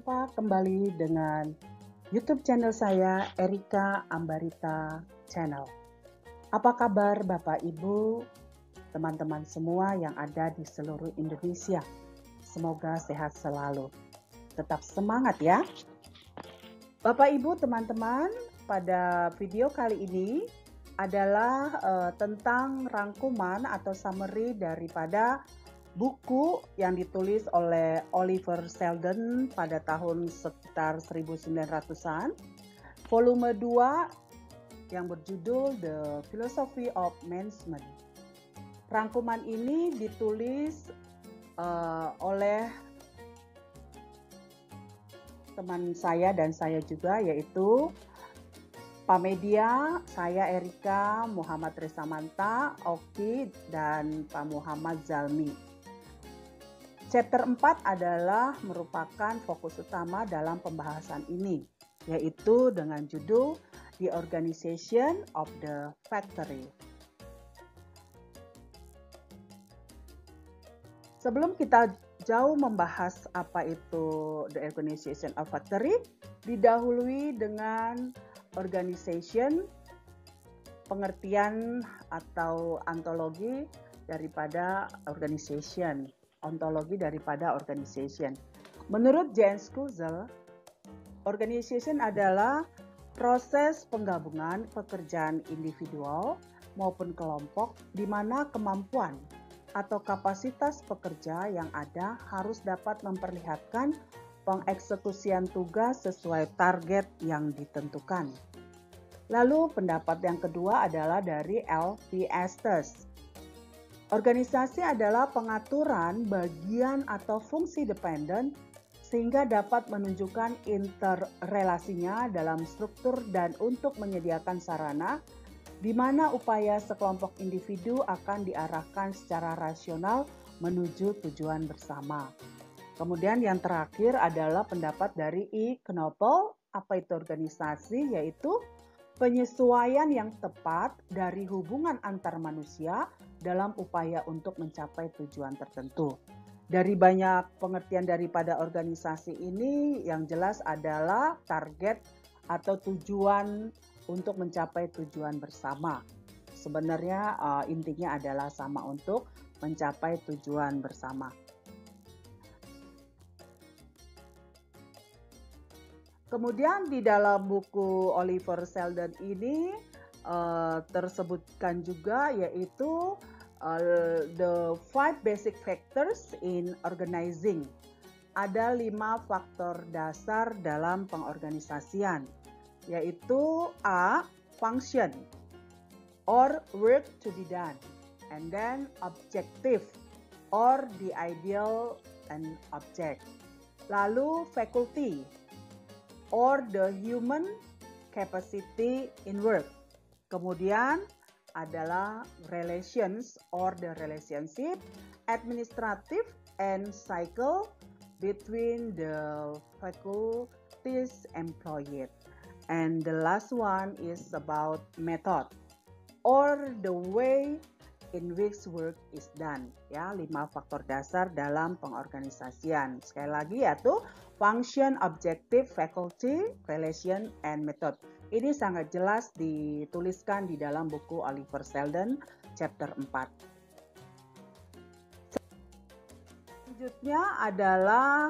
Berjumpa kembali dengan YouTube channel saya, Erika Ambarita Channel. Apa kabar Bapak Ibu, teman-teman semua yang ada di seluruh Indonesia? Semoga sehat selalu. Tetap semangat ya. Bapak Ibu, teman-teman, pada video kali ini adalah tentang rangkuman atau summary daripada buku yang ditulis oleh Oliver Selden pada tahun sekitar 1900-an, volume 2 yang berjudul The Philosophy of Management. Rangkuman ini ditulis oleh teman saya dan saya juga, yaitu Pak Media, saya Erika, Muhammad Resamanta, Oki, dan Pak Muhammad Zalmi. Chapter 4 adalah merupakan fokus utama dalam pembahasan ini, yaitu dengan judul The Organization of the Factory. Sebelum kita jauh membahas apa itu The Organization of Factory, didahului dengan organization, pengertian atau ontologi daripada organization. Ontologi daripada organization. Menurut James Kuzel, organization adalah proses penggabungan pekerjaan individual maupun kelompok di mana kemampuan atau kapasitas pekerja yang ada harus dapat memperlihatkan pengeksekusian tugas sesuai target yang ditentukan. Lalu pendapat yang kedua adalah dari L.P. Estes. Organisasi adalah pengaturan bagian atau fungsi dependen sehingga dapat menunjukkan interrelasinya dalam struktur dan untuk menyediakan sarana di mana upaya sekelompok individu akan diarahkan secara rasional menuju tujuan bersama. Kemudian yang terakhir adalah pendapat dari E. Knoepel, apa itu organisasi, yaitu penyesuaian yang tepat dari hubungan antar manusia dalam upaya untuk mencapai tujuan tertentu. Dari banyak pengertian daripada organisasi ini, yang jelas adalah target atau tujuan untuk mencapai tujuan bersama. Sebenarnya intinya adalah sama, untuk mencapai tujuan bersama. Kemudian di dalam buku Oliver Selden ini tersebutkan juga, yaitu the 5 basic factors in organizing. Ada 5 faktor dasar dalam pengorganisasian, yaitu A. Function or work to be done, and then objective or the ideal and object. Lalu faculty or the human capacity in work. Kemudian adalah relations or the relationship, administrative and cycle between the faculties employed. And the last one is about method or the way in which work is done. Ya, 5 faktor dasar dalam pengorganisasian. Sekali lagi yaitu function, objective, faculty, relation, and method. Ini sangat jelas dituliskan di dalam buku Oliver Selden chapter 4. Selanjutnya adalah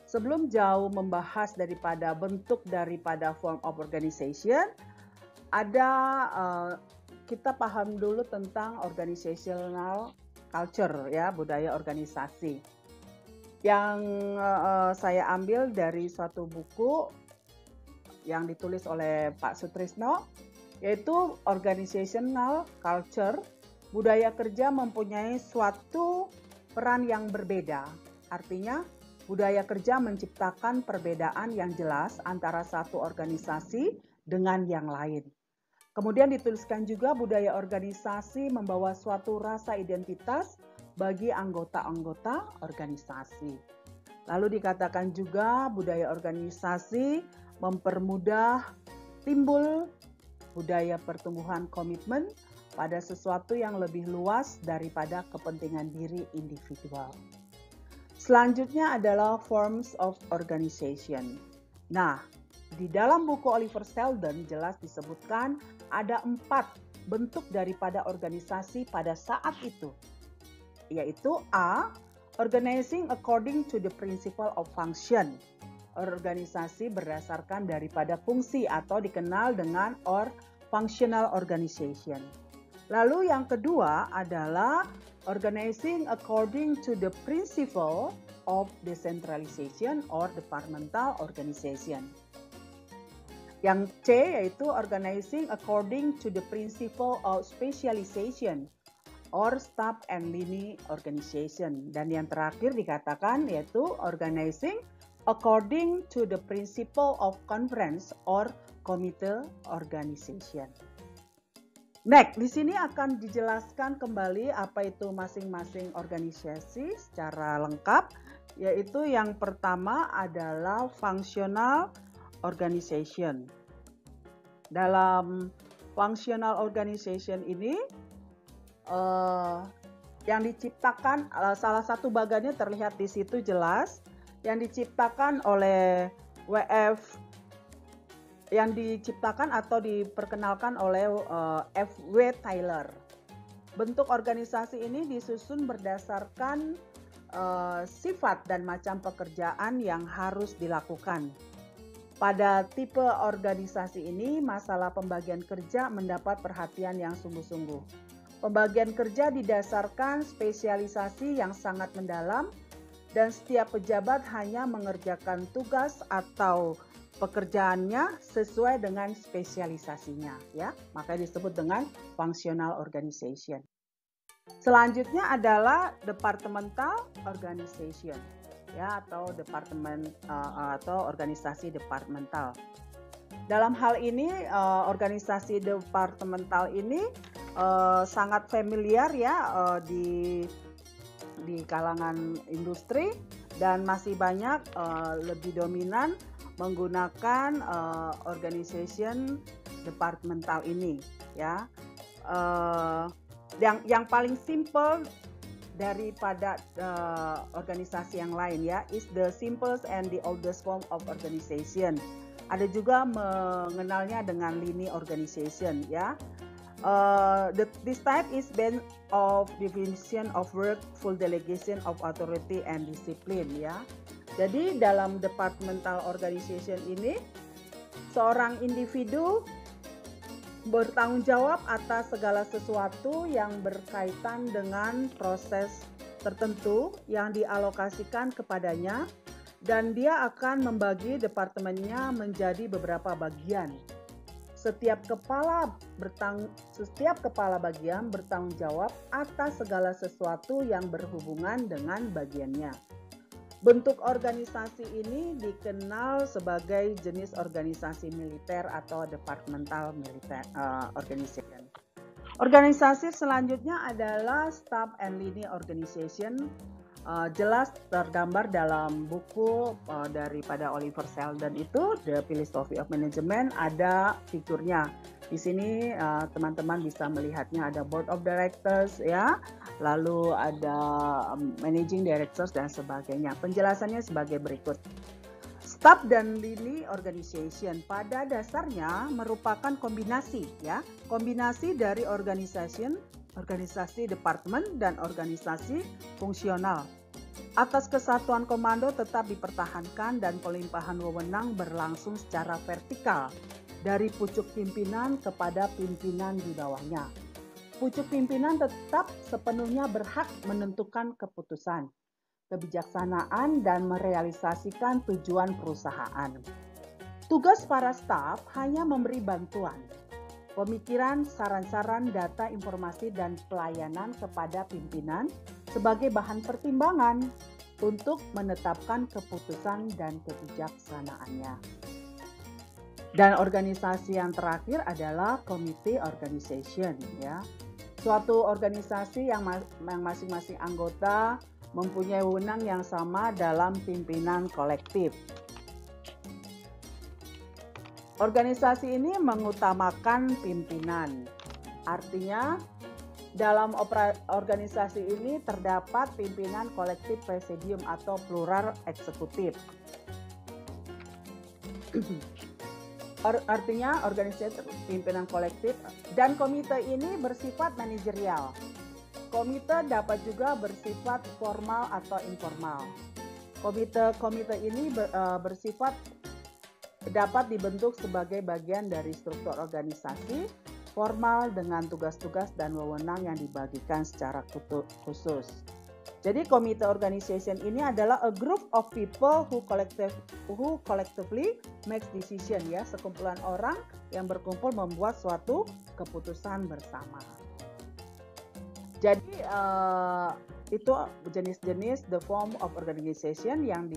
sebelum jauh membahas daripada bentuk daripada form of organization, ada kita paham dulu tentang organizational culture, ya, budaya organisasi. Yang saya ambil dari suatu buku yang ditulis oleh Pak Sutrisno, yaitu Organizational Culture, budaya kerja mempunyai suatu peran yang berbeda. Artinya, budaya kerja menciptakan perbedaan yang jelas antara satu organisasi dengan yang lain. Kemudian dituliskan juga budaya organisasi membawa suatu rasa identitas bagi anggota-anggota organisasi. Lalu dikatakan juga budaya organisasi mempermudah timbul budaya pertumbuhan komitmen pada sesuatu yang lebih luas daripada kepentingan diri individual. Selanjutnya adalah forms of organization. Nah, di dalam buku Oliver Sheldon jelas disebutkan ada 4 bentuk daripada organisasi pada saat itu, yaitu A. Organizing according to the principle of function. Organisasi berdasarkan daripada fungsi atau dikenal dengan functional organization. Lalu yang kedua adalah organizing according to the principle of decentralization or departmental organization. Yang C yaitu organizing according to the principle of specialization or staff and line organization. Dan yang terakhir dikatakan yaitu organizing according to the principle of conference or committee organization. Next, di sini akan dijelaskan kembali apa itu masing-masing organisasi secara lengkap, yaitu yang pertama adalah functional organization. Dalam functional organization ini yang diciptakan, salah satu bagiannya terlihat di situ jelas, yang diciptakan oleh WF, yang diciptakan atau diperkenalkan oleh F.W. Taylor. Bentuk organisasi ini disusun berdasarkan sifat dan macam pekerjaan yang harus dilakukan. Pada tipe organisasi ini, masalah pembagian kerja mendapat perhatian yang sungguh-sungguh. Pembagian kerja didasarkan spesialisasi yang sangat mendalam dan setiap pejabat hanya mengerjakan tugas atau pekerjaannya sesuai dengan spesialisasinya, ya. Makanya disebut dengan functional organization. Selanjutnya adalah departmental organization, ya, atau departemen atau organisasi departemental. Dalam hal ini organisasi departemental ini sangat familiar ya di kalangan industri dan masih banyak lebih dominan menggunakan organization departemental ini, ya. Yang paling simple daripada organisasi yang lain ya, is the simplest and the oldest form of organization. Ada juga mengenalnya dengan linear organization ya. This type is based of division of work, full delegation of authority and discipline ya. Jadi dalam departmental organization ini seorang individu bertanggung jawab atas segala sesuatu yang berkaitan dengan proses tertentu yang dialokasikan kepadanya dan dia akan membagi departemennya menjadi beberapa bagian. Setiap kepala bagian bertanggung jawab atas segala sesuatu yang berhubungan dengan bagiannya. Bentuk organisasi ini dikenal sebagai jenis organisasi militer atau departmental militer organization. Organisasi selanjutnya adalah staff and linear organization. Jelas tergambar dalam buku daripada Oliver Sheldon itu, The Philosophy of Management, ada fiturnya. Di sini teman-teman bisa melihatnya, ada board of directors ya, lalu ada managing directors dan sebagainya. Penjelasannya sebagai berikut. Staff dan linear organization pada dasarnya merupakan kombinasi ya, kombinasi dari organisasi departemen dan organisasi fungsional. Atas kesatuan komando tetap dipertahankan dan pelimpahan wewenang berlangsung secara vertikal dari pucuk pimpinan kepada pimpinan di bawahnya. Pucuk pimpinan tetap sepenuhnya berhak menentukan keputusan, kebijaksanaan, dan merealisasikan tujuan perusahaan. Tugas para staf hanya memberi bantuan, pemikiran, saran-saran, data, informasi, dan pelayanan kepada pimpinan sebagai bahan pertimbangan untuk menetapkan keputusan dan kebijaksanaannya. Dan organisasi yang terakhir adalah committee organization ya. Suatu organisasi yang masing-masing anggota mempunyai wewenang yang sama dalam pimpinan kolektif. Organisasi ini mengutamakan pimpinan. Artinya dalam organisasi ini terdapat pimpinan kolektif presidium atau plural eksekutif. Artinya organisasi pimpinan kolektif, dan komite ini bersifat manajerial. Komite dapat juga bersifat formal atau informal. Komite ini bersifat dapat dibentuk sebagai bagian dari struktur organisasi formal dengan tugas-tugas dan wewenang yang dibagikan secara khusus. Jadi komite organization ini adalah a group of people who collectively makes decision, ya, sekumpulan orang yang berkumpul membuat suatu keputusan bersama. Jadi itu jenis-jenis the form of organization yang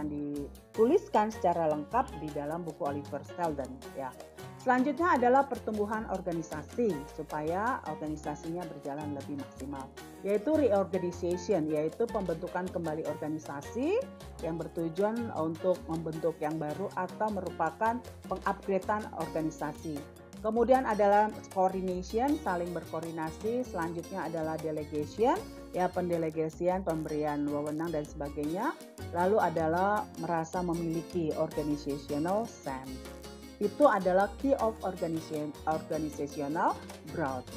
dituliskan secara lengkap di dalam buku Oliver Sheldon, ya. Selanjutnya adalah pertumbuhan organisasi supaya organisasinya berjalan lebih maksimal, yaitu reorganization, yaitu pembentukan kembali organisasi yang bertujuan untuk membentuk yang baru atau merupakan pengupgradean organisasi. Kemudian adalah coordination, saling berkoordinasi. Selanjutnya adalah delegation, ya, pendelegasian, pemberian wewenang dan sebagainya. Lalu adalah merasa memiliki organizational sense. Itu adalah key of organizational growth.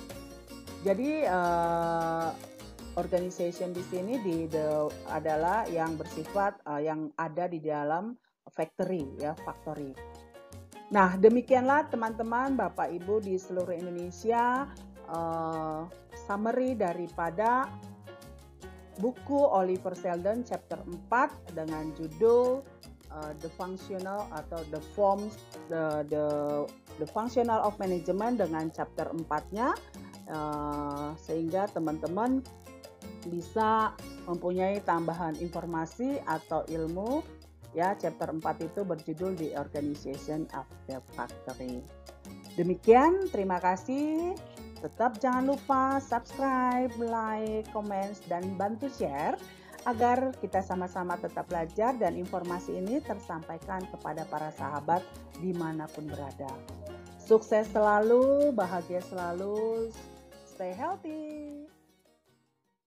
Jadi organization di sini adalah yang bersifat yang ada di dalam factory, ya, factory. Nah, demikianlah teman-teman, Bapak Ibu di seluruh Indonesia, summary daripada buku Oliver Sheldon chapter 4 dengan judul the functional atau the forms the functional of management dengan chapter 4-nya, sehingga teman-teman bisa mempunyai tambahan informasi atau ilmu, ya. Chapter 4 itu berjudul The Organization of the Factory. Demikian, terima kasih. Tetap jangan lupa subscribe, like, comment, dan bantu share agar kita sama-sama tetap belajar dan informasi ini tersampaikan kepada para sahabat dimanapun berada. Sukses selalu, bahagia selalu, stay healthy.